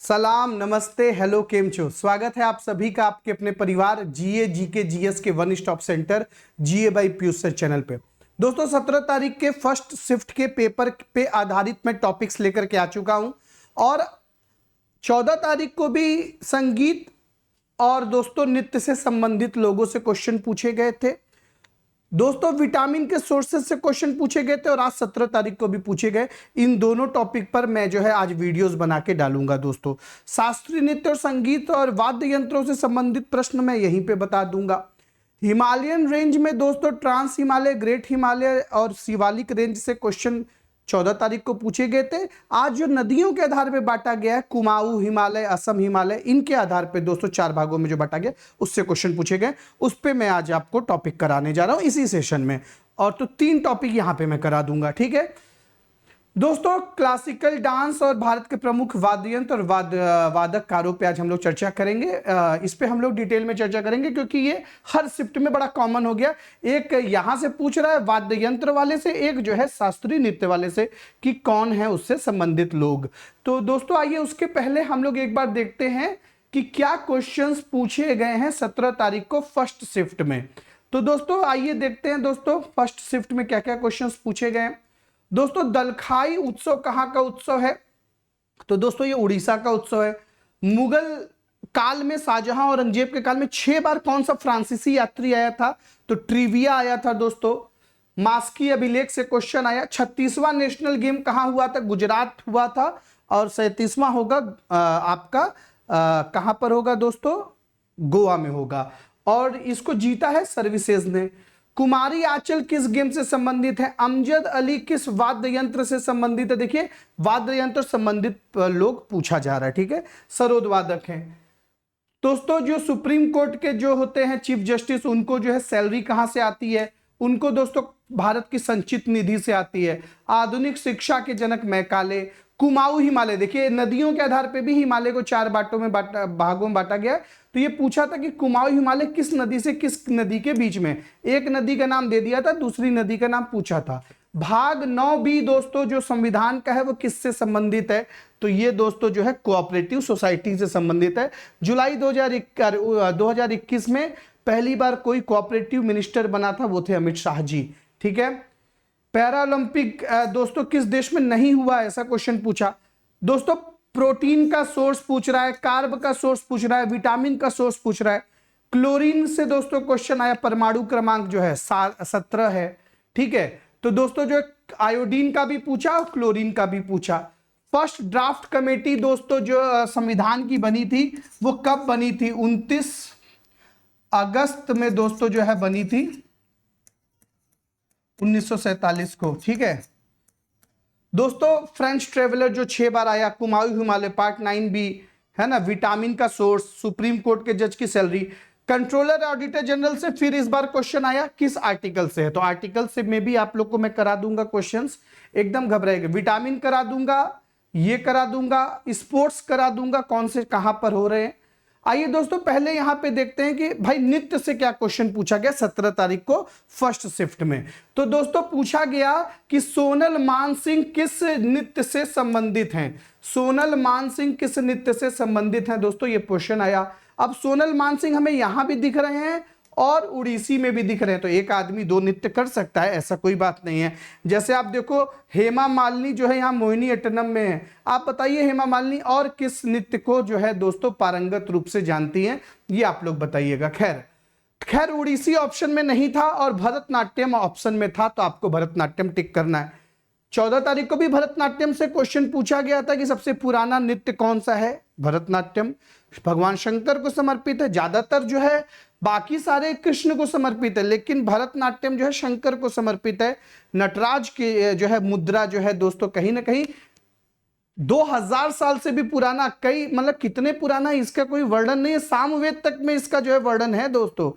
सलाम, नमस्ते, हेलो, केम छो। स्वागत है आप सभी का आपके अपने परिवार जीए जीके जीएस के one stop centre GA by Piyush sir channel पे। दोस्तों 17 तारीख के फर्स्ट शिफ्ट के पेपर पे आधारित मैं टॉपिक्स लेकर के आ चुका हूं और 14 तारीख को भी संगीत और दोस्तों नृत्य से संबंधित लोगों से क्वेश्चन पूछे गए थे। दोस्तों विटामिन के सोर्सेज से क्वेश्चन पूछे गए थे और आज 17 तारीख को भी पूछे गए। इन दोनों टॉपिक पर मैं जो है आज वीडियोस बना के डालूंगा। दोस्तों शास्त्रीय नृत्य और संगीत और वाद्य यंत्रों से संबंधित प्रश्न मैं यहीं पे बता दूंगा। हिमालयन रेंज में दोस्तों ट्रांस हिमालय, ग्रेट हिमालय और शिवालिक रेंज से क्वेश्चन 14 तारीख को पूछे गए थे। आज जो नदियों के आधार पे बांटा गया है, कुमाऊं हिमालय, असम हिमालय, इनके आधार पे दोस्तों 4 भागों में जो बांटा गया उससे क्वेश्चन पूछे गए। उस पे मैं आज आपको टॉपिक कराने जा रहा हूं इसी सेशन में। और तो 3 टॉपिक यहां पे मैं करा दूंगा, ठीक है दोस्तों। क्लासिकल डांस और भारत के प्रमुख वाद्य यंत्र और वादक कारों पे आज हम लोग चर्चा करेंगे। इस पे हम लोग डिटेल में चर्चा करेंगे क्योंकि ये हर शिफ्ट में बड़ा कॉमन हो गया। एक यहां से पूछ रहा है वाद्य यंत्र वाले से, एक जो है शास्त्रीय नृत्य वाले से कि कौन है उससे संबंधित लोग। तो दोस्तों आइए उसके पहले हम लोग एक बार देखते हैं कि क्या क्वेश्चन पूछे गए हैं 17 तारीख को फर्स्ट शिफ्ट में। तो दोस्तों आइए देखते हैं दोस्तों फर्स्ट शिफ्ट में क्या क्या क्वेश्चन पूछे गए हैं। दोस्तों दलखाई उत्सव कहाँ का उत्सव है? तो दोस्तों ये उड़ीसा का उत्सव है। मुगल काल में शाहजहां और औरंगजेब के काल में 6 बार कौन सा फ्रांसीसी यात्री आया था? तो ट्रिविया आया था दोस्तों। मास्की अभिलेख से क्वेश्चन आया। 36वां नेशनल गेम कहाँ हुआ था? गुजरात हुआ था। और 37वां होगा आपका कहां पर होगा दोस्तों? गोवा में होगा। और इसको जीता है सर्विसेज ने। कुमारी आंचल किस गेम से संबंधित है? अमजद अली किस वाद्य यंत्र से संबंधित है? देखिए वाद्य यंत्र संबंधित लोग पूछा जा रहा है, ठीक है। सरोद वादक हैं। दोस्तों जो सुप्रीम कोर्ट के जो होते हैं चीफ जस्टिस, उनको जो है सैलरी कहां से आती है? उनको दोस्तों भारत की संचित निधि से आती है। आधुनिक शिक्षा के जनक मैकाले। कुमाऊं हिमालय, देखिए नदियों के आधार पे भी हिमालय को 4 भागों में बांटा गया। तो ये पूछा था कि कुमाऊं हिमालय किस नदी से किस नदी के बीच में। एक नदी का नाम दे दिया था, दूसरी नदी का नाम पूछा था। भाग 9B दोस्तों जो संविधान का है वो किससे संबंधित है? तो ये दोस्तों जो है कोऑपरेटिव सोसाइटी से संबंधित है। जुलाई 2021 में पहली बार कोई कोऑपरेटिव मिनिस्टर बना था, वो थे अमित शाह जी, ठीक है। पैरालंपिक दोस्तों किस देश में नहीं हुआ, ऐसा क्वेश्चन पूछा। दोस्तों प्रोटीन का सोर्स पूछ रहा है, कार्ब का सोर्स पूछ रहा है, विटामिन का सोर्स पूछ रहा है। क्लोरीन से दोस्तों क्वेश्चन आया। परमाणु क्रमांक जो है 17 है, ठीक है। तो दोस्तों जो आयोडीन का भी पूछा और क्लोरीन का भी पूछा। फर्स्ट ड्राफ्ट कमेटी दोस्तों जो संविधान की बनी थी वो कब बनी थी? 29 अगस्त में दोस्तों जो है बनी थी 1947 को, ठीक है दोस्तों। फ्रेंच ट्रेवलर जो 6 बार आया। कुमाऊं हिमालय पार्ट 9B है ना। विटामिन का सोर्स, सुप्रीम कोर्ट के जज की सैलरी। कंट्रोलर ऑडिटर जनरल से फिर इस बार क्वेश्चन आया, किस आर्टिकल से है? तो आर्टिकल से में भी आप लोग को मैं करा दूंगा क्वेश्चंस, एकदम घबराएंगे। विटामिन करा दूंगा, ये करा दूंगा, स्पोर्ट्स करा दूंगा, कौन से कहां पर हो रहे हैं। आइए दोस्तों पहले यहां पे देखते हैं कि भाई नृत्य से क्या क्वेश्चन पूछा गया 17 तारीख को फर्स्ट शिफ्ट में। तो दोस्तों पूछा गया कि सोनल मानसिंह किस नृत्य से संबंधित हैं? सोनल मानसिंह किस नृत्य से संबंधित हैं दोस्तों? ये क्वेश्चन आया। अब सोनल मानसिंह हमें यहां भी दिख रहे हैं और उड़ीसी में भी दिख रहे हैं। तो एक आदमी 2 नृत्य कर सकता है, ऐसा कोई बात नहीं है। जैसे आप देखो हेमा मालिनी जो है यहाँ मोहिनी अट्टनम में है। आप बताइए हेमा मालिनी और किस नृत्य को जो है दोस्तों पारंगत रूप से जानती हैं, ये आप लोग बताइएगा। खैर उड़ीसी ऑप्शन में नहीं था और भरतनाट्यम ऑप्शन में था, तो आपको भरतनाट्यम टिक करना है। 14 तारीख को भी भरतनाट्यम से क्वेश्चन पूछा गया था कि सबसे पुराना नृत्य कौन सा है? भरतनाट्यम भगवान शंकर को समर्पित है। ज्यादातर जो है बाकी सारे कृष्ण को समर्पित है, लेकिन भरतनाट्यम जो है शंकर को समर्पित है। नटराज की जो है मुद्रा जो है दोस्तों कहीं ना कहीं 2000 साल से भी पुराना, कई मतलब कितने पुराना इसका कोई वर्णन नहीं है। सामवेद तक में इसका जो है वर्णन है दोस्तों।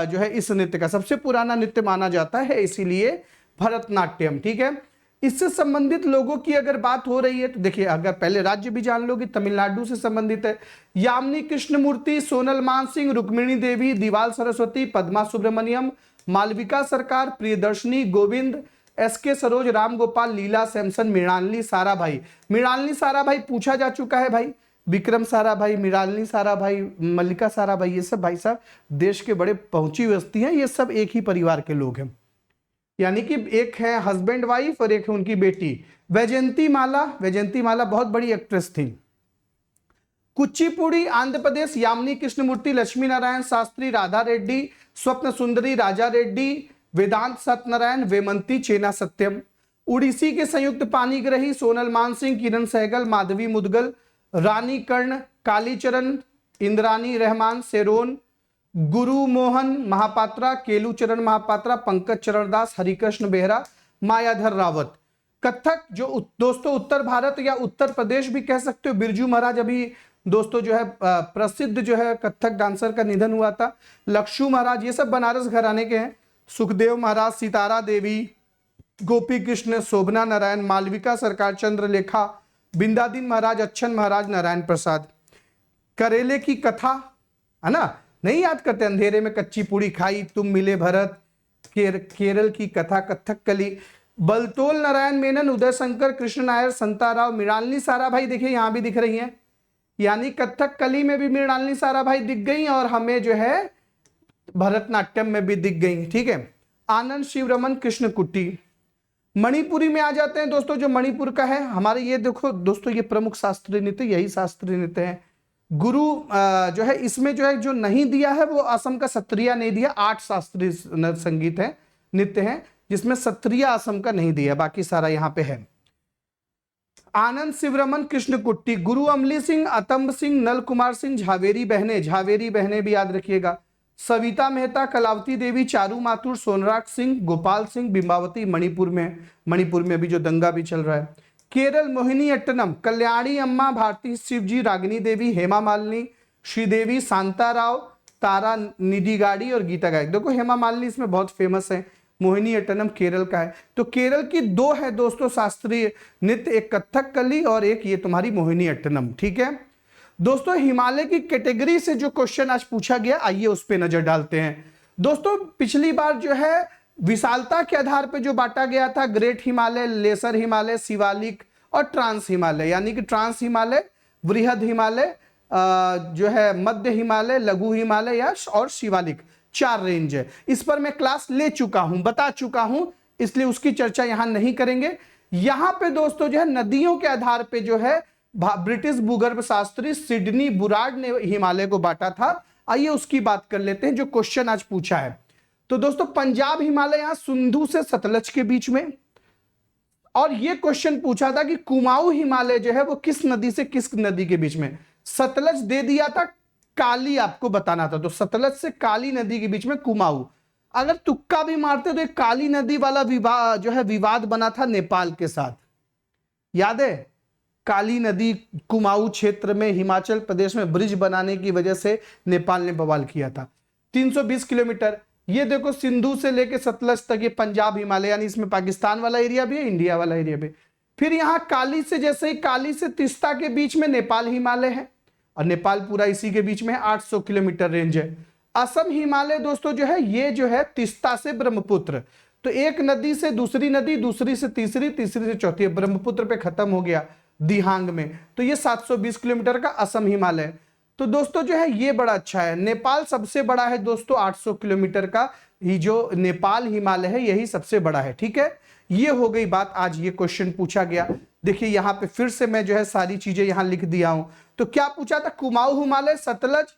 जो है इस नृत्य का सबसे पुराना नृत्य माना जाता है, इसीलिए भरतनाट्यम, ठीक है। इससे संबंधित लोगों की अगर बात हो रही है तो देखिए, अगर पहले राज्य भी जान लो कि तमिलनाडु से संबंधित है। यामिनी कृष्णमूर्ति, सोनल मानसिंह, रुक्मिणी देवी, दीवाल सरस्वती, पद्मा सुब्रमण्यम, मालविका सरकार, प्रियदर्शनी, गोविंद, एसके सरोज, राम गोपाल, लीला सैमसन, मृणालिनी साराभाई। मृणालिनी साराभाई पूछा जा चुका है भाई। विक्रम साराभाई, मृणालिनी साराभाई, मल्लिका साराभाई, ये सब भाई साहब देश के बड़े पहुंची व्यक्ति हैं, ये सब एक ही परिवार के लोग हैं। यानी कि एक है हस्बैंड वाइफ और एक है उनकी बेटी। वैजयंती माला, वैजयंती माला बहुत बड़ी एक्ट्रेस थी। कुचिपुड़ी आंध्र प्रदेश, यामिनी कृष्णमूर्ति, लक्ष्मी नारायण शास्त्री, राधा रेड्डी, स्वप्न सुंदरी, राजा रेड्डी, वेदांत सत्यनारायण, वेमंती चेना सत्यम। उड़ीसी के संयुक्त पानीग्रही, सोनल मानसिंह, किरण सहगल, माधवी मुदगल, रानी कर्ण, कालीचरण, इंद्रानी रहमान, सेरोन, गुरु मोहन महापात्रा, केलूचरण महापात्रा, पंकज चरणदास, हरिकृष्ण बेहरा, मायाधर रावत। कथक जो दोस्तों उत्तर भारत या उत्तर प्रदेश भी कह सकते हो, बिरजू महाराज अभी दोस्तों जो है प्रसिद्ध जो है कथक डांसर का निधन हुआ था। लक्षू महाराज, ये सब बनारस घराने के हैं। सुखदेव महाराज, सितारा देवी, गोपी कृष्ण, शोभना नारायण, मालविका सरकार, चंद्रलेखा, बिंदादीन महाराज, अच्छन महाराज, नारायण प्रसाद। करेले की कथा है ना, नहीं याद करते? अंधेरे में कच्ची पूड़ी खाई, तुम मिले भरत, केरल की कथा, कथकली। बलतोल नारायण मेनन, उदय शंकर, कृष्ण नायर, संताराव, मृणालिनी साराभाई देखिए यहां भी दिख रही हैं, यानी कथकली में भी मृणालिनी साराभाई दिख गई और हमें जो है भरतनाट्यम में भी दिख गई। ठीक है। आनंद शिवरमन, कृष्ण कुट्टी। मणिपुरी में आ जाते हैं दोस्तों, जो मणिपुर का है हमारे, ये देखो दोस्तों ये प्रमुख शास्त्रीय नृत्य, यही शास्त्रीय नृत्य है। गुरु जो है इसमें जो है जो नहीं दिया है वो असम का सत्रिया नहीं दिया। 8 शास्त्रीय संगीत है, नृत्य है, जिसमें सत्रिया असम का नहीं दिया, बाकी सारा यहाँ पे है। आनंद शिवरमन, कृष्ण कुट्टी। गुरु अमली सिंह, अतंब सिंह, नल कुमार सिंह, झावेरी बहने, झावेरी बहने भी याद रखिएगा। सविता मेहता, कलावती देवी, चारू माथुर, सोनराग सिंह, गोपाल सिंह, बिंबावती मणिपुर में अभी जो दंगा भी चल रहा है। केरल मोहिनी अट्टनम, कल्याणी अम्मा, भारती शिवजी, रागिनी देवी, हेमा मालिनी, श्रीदेवी, शांताराव, तारा निडिगाड़ी और गीता गायक। देखो हेमा मालिनी इसमें बहुत फेमस है। मोहिनी अट्टनम केरल का है। तो केरल की 2 है दोस्तों शास्त्रीय नृत्य, एक कथकली और एक ये तुम्हारी मोहिनी अट्टनम। ठीक है दोस्तों, हिमालय की कैटेगरी से जो क्वेश्चन आज पूछा गया, आइए उस पर नजर डालते हैं। दोस्तों पिछली बार जो है विशालता के आधार पर जो बांटा गया था, ग्रेट हिमालय, लेसर हिमालय, शिवालिक और ट्रांस हिमालय, यानी कि ट्रांस हिमालय, वृहद हिमालय, जो है मध्य हिमालय, लघु हिमालय या और शिवालिक, 4 रेंज है। इस पर मैं क्लास ले चुका हूं, बता चुका हूं, इसलिए उसकी चर्चा यहां नहीं करेंगे। यहां पे दोस्तों जो है नदियों के आधार पे जो है ब्रिटिश भूगर्भ शास्त्री सिडनी बुराड ने हिमालय को बांटा था। आइए उसकी बात कर लेते हैं जो क्वेश्चन आज पूछा है। तो दोस्तों पंजाब हिमालय यहां सिंधु से सतलज के बीच में, और यह क्वेश्चन पूछा था कि कुमाऊं हिमालय जो है वो किस नदी से किस नदी के बीच में। सतलज दे दिया था, काली आपको बताना था, तो सतलज से काली नदी के बीच में कुमाऊं। अगर तुक्का भी मारते तो एक काली नदी वाला विवाद जो है विवाद बना था नेपाल के साथ, याद है? काली नदी कुमाऊं क्षेत्र में हिमाचल प्रदेश में ब्रिज बनाने की वजह से नेपाल ने बवाल किया था। 320 किलोमीटर, ये देखो सिंधु से लेके सतलज तक ये पंजाब हिमालय, यानी इसमें पाकिस्तान वाला एरिया भी है, इंडिया वाला एरिया भी। फिर यहां काली से, जैसे ही काली से तीस्ता के बीच में नेपाल हिमालय है, और नेपाल पूरा इसी के बीच में है, 800 किलोमीटर रेंज है। असम हिमालय दोस्तों जो है ये जो है तीस्ता से ब्रह्मपुत्र, तो एक नदी से दूसरी नदी, दूसरी से तीसरी, तीसरी से चौथी, ब्रह्मपुत्र पे खत्म हो गया दिहांग में, तो ये 720 किलोमीटर का असम हिमालय। तो दोस्तों जो है ये बड़ा अच्छा है। नेपाल सबसे बड़ा है दोस्तों, 800 किलोमीटर का ही जो नेपाल हिमालय है यही सबसे बड़ा है। ठीक है, ये हो गई बात, आज ये क्वेश्चन पूछा गया। देखिए यहाँ पे फिर से मैं जो है सारी चीजें यहाँ लिख दिया हूं। तो क्या पूछा था, कुमाऊं हिमालय सतलज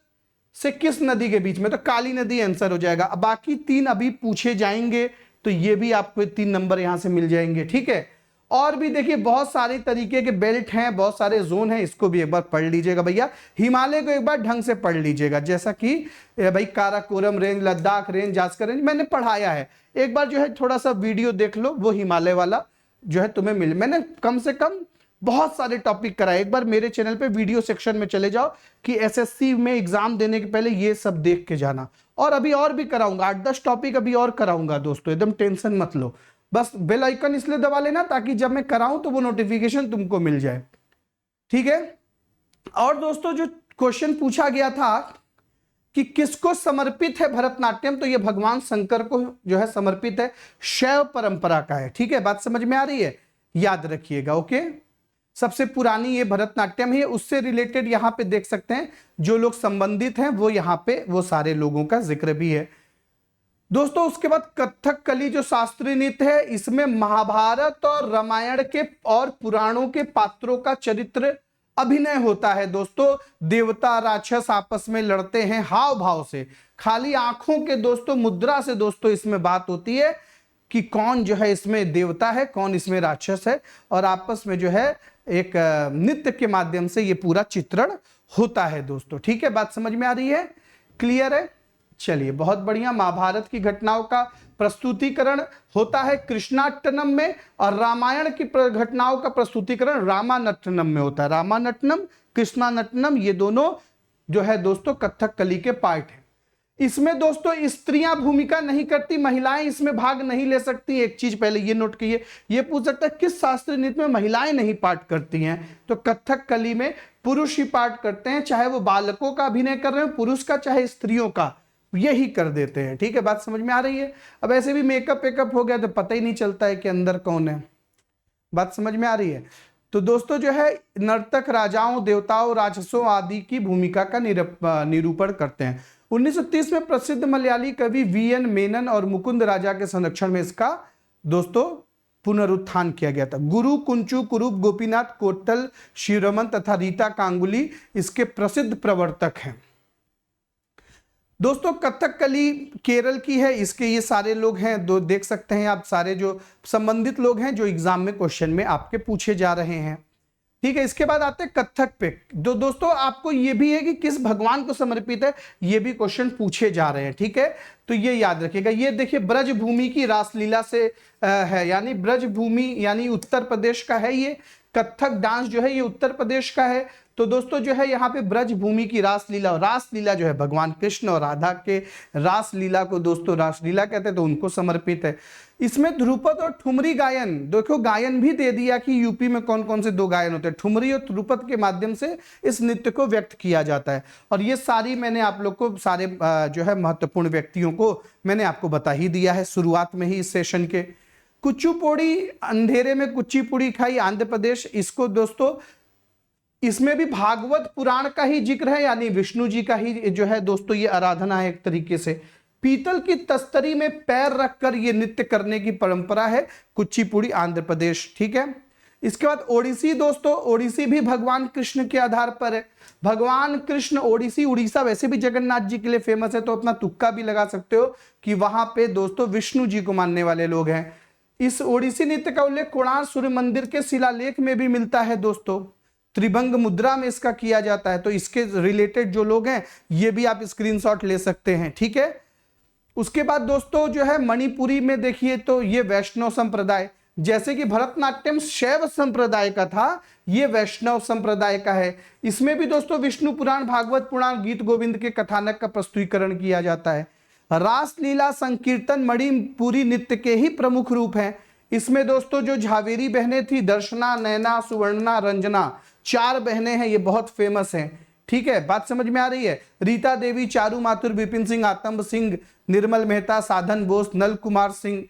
से किस नदी के बीच में, तो काली नदी आंसर हो जाएगा। अब बाकी 3 अभी पूछे जाएंगे, तो ये भी आपको 3 नंबर यहां से मिल जाएंगे। ठीक है, और भी देखिए बहुत सारे तरीके के बेल्ट हैं, बहुत सारे जोन हैं, इसको भी एक बार पढ़ लीजिएगा भैया। हिमालय को एक बार ढंग से पढ़ लीजिएगा, जैसा कि भाई Karakoram range, Ladakh range, Zanskar range मैंने पढ़ाया है। एक बार जो है थोड़ा सा वीडियो देख लो, वो हिमालय वाला जो है तुम्हें मिले। मैंने कम से कम बहुत सारे टॉपिक कराए, एक बार मेरे चैनल पे वीडियो सेक्शन में चले जाओ कि एसएससी में एग्जाम देने के पहले ये सब देख के जाना। और अभी और भी कराऊंगा, 8-10 टॉपिक अभी और कराऊंगा दोस्तों, एकदम टेंशन मत लो। बस बेल आइकन इसलिए दबा लेना ताकि जब मैं कराऊं तो वो नोटिफिकेशन तुमको मिल जाए। ठीक है, और दोस्तों जो क्वेश्चन पूछा गया था कि किसको समर्पित है भरतनाट्यम, तो ये भगवान शंकर को जो है समर्पित है, शैव परंपरा का है। ठीक है, बात समझ में आ रही है, याद रखिएगा। ओके, सबसे पुरानी ये भरतनाट्यम है। उससे रिलेटेड यहाँ पे देख सकते हैं जो लोग संबंधित हैं वो यहाँ पे वो सारे लोगों का जिक्र भी है दोस्तों। उसके बाद कथकली जो शास्त्रीय नृत्य है, इसमें महाभारत और रामायण के और पुराणों के पात्रों का चरित्र अभिनय होता है दोस्तों। देवता राक्षस आपस में लड़ते हैं हाव भाव से, खाली आंखों के दोस्तों मुद्रा से दोस्तों इसमें बात होती है कि कौन जो है इसमें देवता है, कौन इसमें राक्षस है, और आपस में जो है एक नृत्य के माध्यम से ये पूरा चित्रण होता है दोस्तों। ठीक है, बात समझ में आ रही है, क्लियर है? चलिए बहुत बढ़िया। महाभारत की घटनाओं का प्रस्तुतिकरण होता है कृष्णाट्टनम में, और रामायण की घटनाओं का प्रस्तुतिकरण रामानट्टनम में होता है। रामानट्टनम, कृष्णानट्टनम, ये दोनों जो है दोस्तों कथकली के पार्ट हैं। इसमें दोस्तों स्त्रियां भूमिका नहीं करती, महिलाएं इसमें भाग नहीं ले सकती। एक चीज पहले ये नोट कीजिए, ये पूछ सकता है किस शास्त्रीय नृत्य में महिलाएं नहीं पार्ट करती हैं, तो कथकली में पुरुष ही पार्ट करते हैं, चाहे वो बालकों का अभिनय कर रहे हो पुरुष का, चाहे स्त्रियों का, यही कर देते हैं। ठीक है, बात समझ में आ रही है? अब ऐसे भी मेकअप वेकअप हो गया तो पता ही नहीं चलता है कि अंदर कौन है। बात समझ में आ रही है? तो दोस्तों जो है नर्तक राजाओं, देवताओं, राक्षसों आदि की भूमिका का निरूपण करते हैं। 1930 में प्रसिद्ध मलयाली कवि वीएन मेनन और मुकुंद राजा के संरक्षण में इसका दोस्तों पुनरुत्थान किया गया था। गुरु कुंचु कुरूप गोपीनाथ कोट्टल शिवरमन तथा रीता कांगुली इसके प्रसिद्ध प्रवर्तक हैं दोस्तों। कथकली केरल की है, इसके ये सारे लोग हैं, दो देख सकते हैं आप, सारे जो संबंधित लोग हैं जो एग्जाम में क्वेश्चन में आपके पूछे जा रहे हैं। ठीक है, इसके बाद आते हैं कथक पे। दोस्तों आपको ये भी है कि किस भगवान को समर्पित है, ये भी क्वेश्चन पूछे जा रहे हैं। ठीक है, तो ये याद रखिएगा। ये देखिए ब्रजभूमि की रासलीला से है, यानी ब्रजभूमि यानी उत्तर प्रदेश का है। ये कथक डांस जो है ये उत्तर प्रदेश का है। तो दोस्तों जो है यहाँ पे ब्रजभूमि की रासलीला, रासलीला जो है भगवान कृष्ण और राधा के रासलीला को दोस्तों रासलीला कहते हैं, तो उनको समर्पित है। इसमें ध्रुपद और ठुमरी गायन, देखो गायन भी दे दिया कि यूपी में कौन कौन से दो गायन होते हैं, ठुमरी और ध्रुपद के माध्यम से इस नृत्य को व्यक्त किया जाता है। और ये सारी मैंने आप लोग को सारे जो है महत्वपूर्ण व्यक्तियों को मैंने आपको बता ही दिया है शुरुआत में ही इस सेशन के। कुचिपुड़ी, अंधेरे में कुचिपुड़ी खाई, आंध्र प्रदेश, इसको दोस्तों इसमें भी भागवत पुराण का ही जिक्र है, यानी विष्णु जी का ही जो है दोस्तों ये आराधना है एक तरीके से। पीतल की तस्तरी में पैर रखकर ये नृत्य करने की परंपरा है, कुचिपुड़ी आंध्र प्रदेश। ठीक है, इसके बाद ओडिसी दोस्तों, ओडिसी भी भगवान कृष्ण के आधार पर है। भगवान कृष्ण ओडिसी, उड़ीसा वैसे भी जगन्नाथ जी के लिए फेमस है, तो अपना तुक्का भी लगा सकते हो कि वहां पे दोस्तों विष्णु जी को मानने वाले लोग हैं। इस ओडिसी नृत्य का उल्लेख कोणार्क सूर्य मंदिर के शिलालेख में भी मिलता है दोस्तों, त्रिभंग मुद्रा में इसका किया जाता है। तो इसके रिलेटेड जो लोग हैं ये भी आप स्क्रीनशॉट ले सकते हैं। ठीक है, उसके बाद दोस्तों जो है मणिपुरी में देखिए तो ये वैष्णव संप्रदाय, जैसे कि भरतनाट्यम शैव संप्रदाय का था, ये वैष्णव संप्रदाय का है। इसमें भी दोस्तों विष्णु पुराण, भागवत पुराण, गीत गोविंद के कथानक का प्रस्तुतीकरण किया जाता है। रासलीला, संकीर्तन मणिपुरी नृत्य के ही प्रमुख रूप हैं। इसमें दोस्तों जो झावेरी बहनें थी, दर्शना, नैना, सुवर्णा, रंजना, 4 बहनें हैं, ये बहुत फेमस हैं। ठीक है, बात समझ में आ रही है? रीता देवी, चारू माथुर, विपिन सिंह, आतंब सिंह, निर्मल मेहता, साधन बोस, नल कुमार सिंह,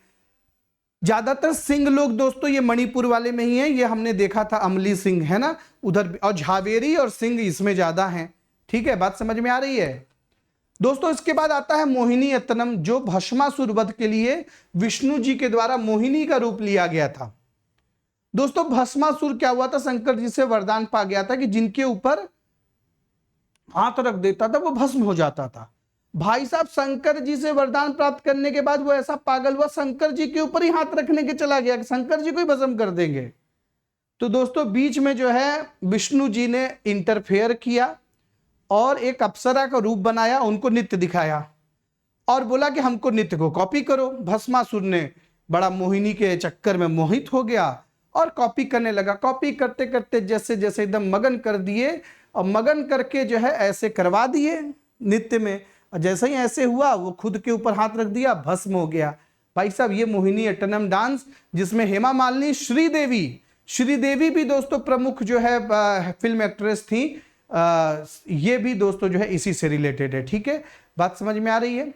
ज्यादातर सिंह लोग दोस्तों ये मणिपुर वाले में ही हैं। ये हमने देखा था अमली सिंह है ना उधर, और झावेरी और सिंह इसमें ज्यादा हैं। ठीक है, बात समझ में आ रही है दोस्तों? इसके बाद आता है मोहिनी अत्तनम, जो भस्मासुर वध के लिए विष्णु जी के द्वारा मोहिनी का रूप लिया गया था। दोस्तों भस्मासुर क्या हुआ था, शंकर जी से वरदान पा गया था कि जिनके ऊपर हाथ रख देता था वो भस्म हो जाता था। भाई साहब शंकर जी से वरदान प्राप्त करने के बाद वो ऐसा पागल हुआ, शंकर जी के ऊपर ही हाथ रखने के चला गया कि शंकर जी को ही भस्म कर देंगे। तो दोस्तों बीच में जो है विष्णु जी ने इंटरफेयर किया और एक अप्सरा का रूप बनाया, उनको नृत्य दिखाया और बोला कि हमको नृत्य को कॉपी करो। भस्मासुर ने बड़ा मोहिनी के चक्कर में मोहित हो गया और कॉपी करने लगा। कॉपी करते करते जैसे जैसे एकदम मगन कर दिए, और मगन करके जो है ऐसे करवा दिए नृत्य में। और जैसे ही ऐसे हुआ वो खुद के ऊपर हाथ रख दिया, भस्म हो गया। भाई साहब ये मोहिनी अट्टनम डांस, जिसमें हेमा मालिनी, श्रीदेवी भी दोस्तों प्रमुख जो है फिल्म एक्ट्रेस थी, ये भी दोस्तों जो है इसी से रिलेटेड है। ठीक है, बात समझ में आ रही है?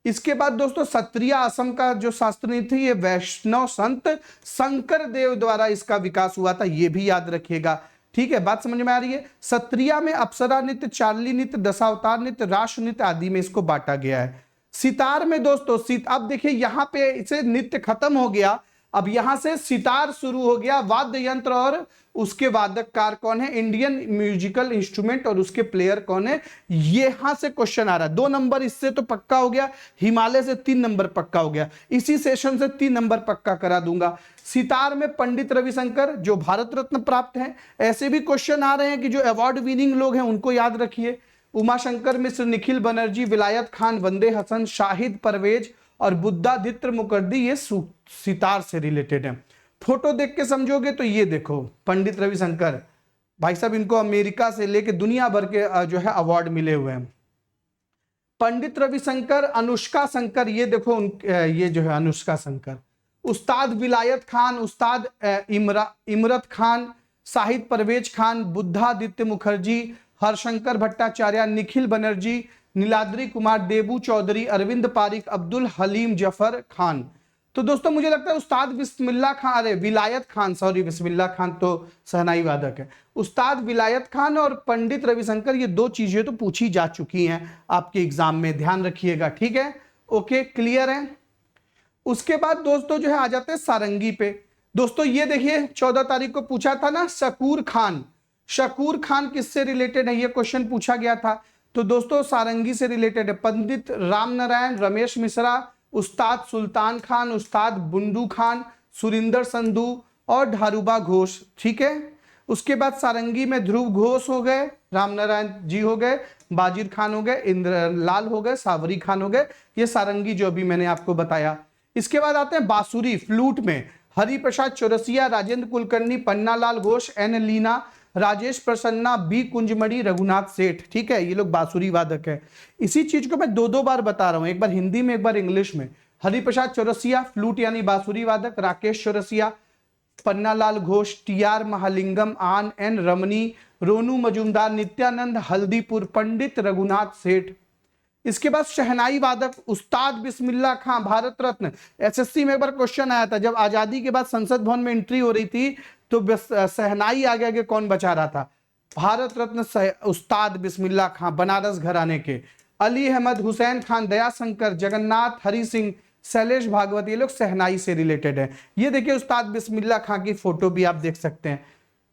इसके बाद दोस्तों सत्रिय असम का जो शास्त्री थे ये वैष्णव संत शंकर देव द्वारा इसका विकास हुआ था, ये भी याद रखिएगा। ठीक है, बात समझ में आ रही है। सत्रिया में अप्सरा नृत्य, चार्ली नृत्य, दशावतार नृत्य, राष्ट्र नृत्य आदि में इसको बांटा गया है। सितार में दोस्तों अब देखिए यहाँ पे इसे नृत्य खत्म हो गया, अब यहां से सितार शुरू हो गया। वाद्य यंत्र और उसके वादककार कौन है, इंडियन म्यूजिकल इंस्ट्रूमेंट, और उसके प्लेयर कौन है, यहां से क्वेश्चन आ रहा है। 2 नंबर इससे तो पक्का हो गया, हिमालय से 3 नंबर पक्का हो गया, इसी सेशन से 3 नंबर पक्का करा दूंगा। सितार में पंडित रविशंकर जो भारत रत्न प्राप्त हैं। ऐसे भी क्वेश्चन आ रहे हैं कि जो अवार्ड विनिंग लोग हैं उनको याद रखिए। उमाशंकर मिश्र, निखिल बनर्जी, विलायत खान, वंदे हसन, शाहिद परवेज और बुद्धादित्य मुखर्जी, ये सितार से रिलेटेड है। फोटो देख के समझोगे तो ये देखो पंडित रविशंकर भाई साहब, इनको अमेरिका से लेके दुनिया भर के जो है अवार्ड मिले हुए हैं। पंडित रविशंकर, अनुष्का शंकर, ये देखो ये जो है अनुष्का शंकर। उस्ताद विलायत खान, उस्ताद इमरत खान, शाहिद परवेज खान, बुद्धादित्य मुखर्जी, हरशंकर भट्टाचार्य, निखिल बनर्जी, नीलाद्री कुमार, देबू चौधरी, अरविंद पारिक, अब्दुल हलीम जफर खान। तो दोस्तों मुझे लगता है उस्ताद बिस्मिल्लाह खान, अरे विलायत खान, सॉरी बिस्मिल्लाह खान तो शहनाई वादक है। उस्ताद विलायत खान और पंडित रविशंकर, ये 2 चीजें तो पूछी जा चुकी हैं आपके एग्जाम में, ध्यान रखिएगा। ठीक है, ओके, क्लियर है। उसके बाद दोस्तों जो है आ जाते हैं सारंगी पे। दोस्तों ये देखिए 14 तारीख को पूछा था ना, शकूर खान। शकूर खान किससे रिलेटेड है, ये क्वेश्चन पूछा गया था। तो दोस्तों सारंगी से रिलेटेड है। पंडित राम नारायण, रमेश मिश्रा, उस्ताद सुल्तान खान, उस्ताद बुंडू खान, सुरिंदर संधू और ढारूबा घोष। ठीक है, उसके बाद सारंगी में ध्रुव घोष हो गए, रामनारायण जी हो गए, बाजिर खान हो गए, इंद्रलाल हो गए, सावरी खान हो गए। ये सारंगी जो अभी मैंने आपको बताया। इसके बाद आते हैं बांसुरी, फ्लूट में हरिप्रसाद चौरसिया, राजेंद्र कुलकर्णी, पन्नालाल घोष, एन लीना, राजेश प्रसन्ना, बी कुंजमणि, रघुनाथ सेठ। ठीक है, ये लोग बांसुरी वादक है। इसी चीज को मैं 2 बार बता रहा हूं, एक बार हिंदी में एक बार इंग्लिश में। हरिप्रसाद चौरसिया फ्लूट यानी बांसुरी वादक, राकेश चौरसिया, पन्नालाल घोष, टी.आर. महालिंगम, आन एन रमनी, रोनू मजुमदार, नित्यानंद हल्दीपुर, पंडित रघुनाथ सेठ। इसके बाद शहनाई वादक उस्ताद बिस्मिल्लाह खां, भारत रत्न। एसएससी में एक बार क्वेश्चन आया था, जब आजादी के बाद संसद भवन में एंट्री हो रही थी तो शहनाई आगे आगे कौन बचा रहा था, भारत रत्न उस्ताद बिस्मिल्लाह खां, बनारस घराने के। अली अहमद, हुसैन खान, दयाशंकर, जगन्नाथ, हरि सिंह, शैलेश भागवत, ये लोग शहनाई से रिलेटेड है। ये देखिए उस्ताद बिस्मिल्लाह खां की फोटो भी आप देख सकते हैं।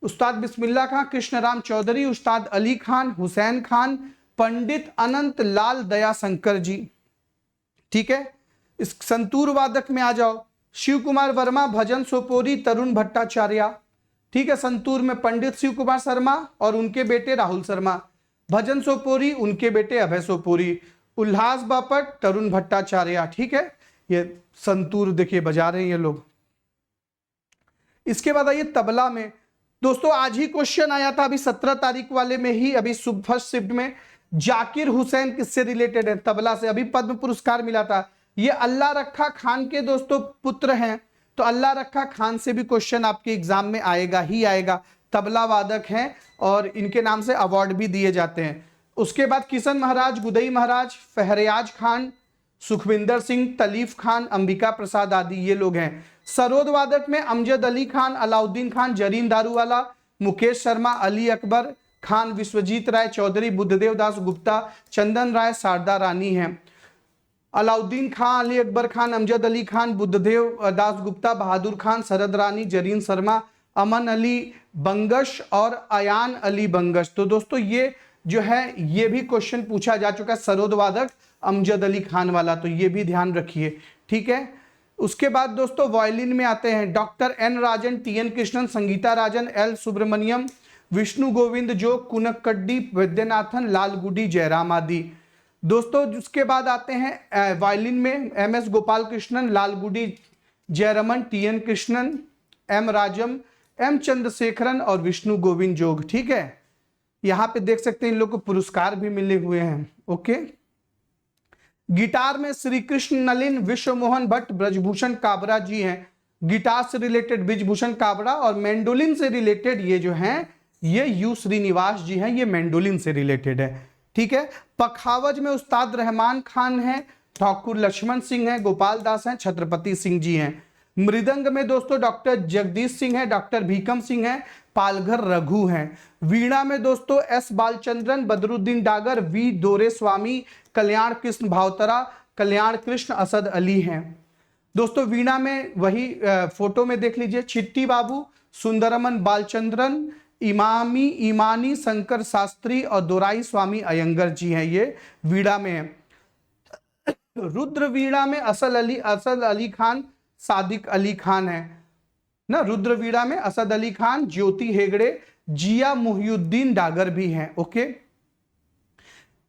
उस्ताद बिस्मिल्लाह खां, कृष्णराम चौधरी, उस्ताद अली खान, हुसैन खान, पंडित अनंत लाल दयाशंकर जी। ठीक है, इस संतूर वादक में आ जाओ, शिव कुमार वर्मा, भजन सोपोरी, तरुण भट्टाचार्य। ठीक है, संतूर में पंडित शिव कुमार शर्मा और उनके बेटे राहुल शर्मा, भजन सोपोरी उनके बेटे अभय सोपोरी, उल्लास बापट, तरुण भट्टाचार्य। ठीक है, ये संतूर देखिए बजा रहे हैं ये लोग। इसके बाद आइए तबला में। दोस्तों आज ही क्वेश्चन आया था, अभी 17 तारीख वाले में ही, अभी फर्स्ट शिफ्ट में। जाकिर हुसैन किससे रिलेटेड है, तबला से, अभी पद्म पुरस्कार मिला था। ये अल्लाह रखा खान के दोस्तों पुत्र हैं, तो अल्लाह रखा खान से भी क्वेश्चन आपके एग्जाम में आएगा ही आएगा। तबला वादक हैं और इनके नाम से अवार्ड भी दिए जाते हैं। उसके बाद किशन महाराज, गुदई महाराज, फहरियाज खान, सुखविंदर सिंह, तलीफ खान, अंबिका प्रसाद आदि ये लोग हैं। सरोद वादक में अमजद अली खान, अलाउद्दीन खान, जरीन दारूवाला, मुकेश शर्मा, अली अकबर खान, विश्वजीत राय चौधरी, बुद्धदेव दास गुप्ता, चंदन राय, शारदा रानी हैं। अलाउद्दीन खान, अली अकबर खान, अमजद अली खान, बुद्धदेव दास गुप्ता, बहादुर खान, शरद रानी, जरीन शर्मा, अमन अली बंगश और अयान अली बंगश। तो दोस्तों ये जो है ये भी क्वेश्चन पूछा जा चुका है, सरोद वादक अमजद अली खान वाला, तो ये भी ध्यान रखिए। ठीक है, उसके बाद दोस्तों वायलिन में आते हैं डॉक्टर एन राजन, टी एन कृष्णन, संगीता राजन, एल सुब्रमण्यम, विष्णु गोविंद जो, कुनक्कड्डी वैद्यनाथन, लालगुडी जयराम आदि। दोस्तों उसके बाद आते हैं वायलिन में M S Gopal Krishnan, Lalgudi Jayaraman, T N Krishnan, M Rajam, M Chandrasekharan और विष्णु गोविंद जोग। ठीक है, यहां पे देख सकते हैं इन लोग को पुरस्कार भी मिले हुए हैं। ओके, गिटार में श्री कृष्ण नलिन, विश्वमोहन भट्ट, ब्रजभूषण काबरा जी हैं। गिटार से रिलेटेड ब्रजभूषण काबरा और मैंडोलिन से रिलेटेड ये जो हैं ये यू श्रीनिवास जी हैं, ये मैंडोलिन से रिलेटेड है। ठीक है, पखावज में उस्ताद रहमान खान है, ठाकुर लक्ष्मण सिंह हैं, गोपाल दास हैं, छत्रपति सिंह जी हैं। मृदंग में दोस्तों डॉक्टर जगदीश सिंह है, डॉक्टर भीकम सिंह है, पालघर रघु हैं। वीणा में दोस्तों एस बालचंद्रन, बदरुद्दीन डागर, वी दोरे स्वामी, कल्याण कृष्ण भावतरा, कल्याण कृष्ण असद अली हैं। दोस्तों वीणा में वही फोटो में देख लीजिए, चिट्टी बाबू, सुंदरमन बालचंद्रन, ईमानी शंकर शास्त्री और दोराई स्वामी अयंगर जी हैं, ये वीणा में है। रुद्र वीणा में असद अली खान, सादिक अली खान है ना। रुद्र वीणा में असद अली खान, ज्योति हेगड़े, जिया मुहियुद्दीन डागर भी हैं। ओके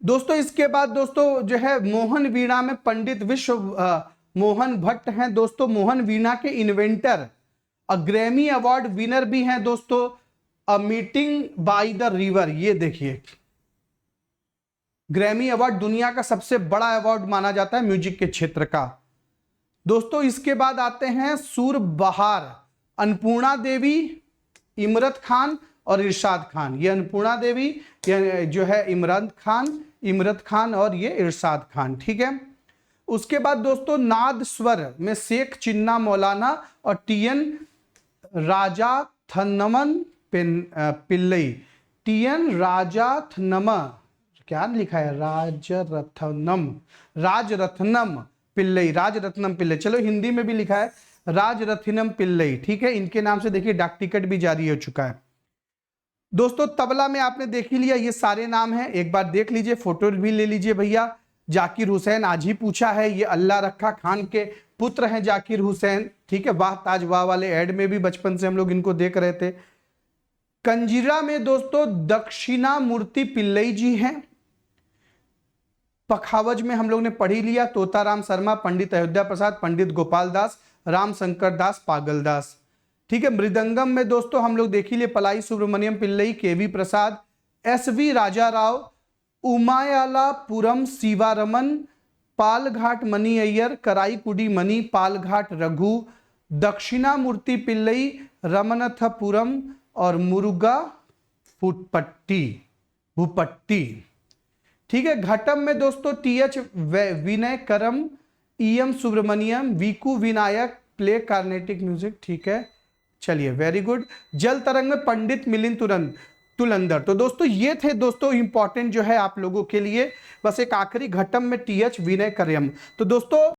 दोस्तों, इसके बाद दोस्तों जो है मोहन वीणा में पंडित विश्व मोहन भट्ट हैं दोस्तों, मोहन वीणा के इन्वेंटर, ग्रैमी अवार्ड विनर भी हैं दोस्तों। A meeting by the river, ये देखिए ग्रैमी अवार्ड दुनिया का सबसे बड़ा अवार्ड माना जाता है म्यूजिक के क्षेत्र का। दोस्तों इसके बाद आते हैं सूर बहार, अन्नपूर्णा देवी, इमरत खान और इरशाद खान। ये अन्नपूर्णा देवी, ये जो है इमरत खान और ये इरशाद खान, ठीक है। उसके बाद दोस्तों नाद स्वर में शेख चिन्ना मौलाना और टीएन राजाथनमन पिल्लई, टीएन राजाथनम, क्या लिखा है, राजरत्नम पिल्लई, चलो हिंदी में भी लिखा है राजरथिनम पिल्लई, ठीक है। इनके नाम से देखिए डाक टिकट भी जारी हो चुका है। दोस्तों तबला में आपने देख ही लिया, ये सारे नाम हैं, एक बार देख लीजिए, फोटो भी ले लीजिए भैया। जाकिर हुसैन आज ही पूछा है, ये अल्लाह रखा खान के पुत्र हैं जाकिर हुसैन, ठीक है। वाह ताज वाह वाले ऐड में भी बचपन से हम लोग इनको देख रहे थे। कंजीरा में दोस्तों दक्षिणा मूर्ति पिल्लई जी हैं। पखावज में हम लोग ने पढ़ी लिया, तोताराम शर्मा, पंडित अयोध्या प्रसाद, पंडित गोपाल दास, राम शंकर दास, पागल दास, ठीक है। मृदंगम में दोस्तों हम लोग देख ही लिए, पलाई सुब्रमण्यम पिल्लई, केवी प्रसाद, एसवी राजा राव, उमायालापुरम शिवारमन, पालघाट मणि अय्यर, कराईकुडी मणि, पालघाट रघु, दक्षिणामूर्ति पिल्लई, रमनथपुरम और मुरुगा भूपट्टी, ठीक है। घटम में दोस्तों T H Vinayakram, E M Subramaniam, Vikku Vinayak, play Carnatic music, ठीक है। चलिए वेरी गुड। जल तरंग में पंडित मिलिंद तुलंदर। तो दोस्तों ये थे दोस्तों इंपॉर्टेंट जो है आप लोगों के लिए। बस एक आखिरी घटम में टीएच विनय करम। तो दोस्तों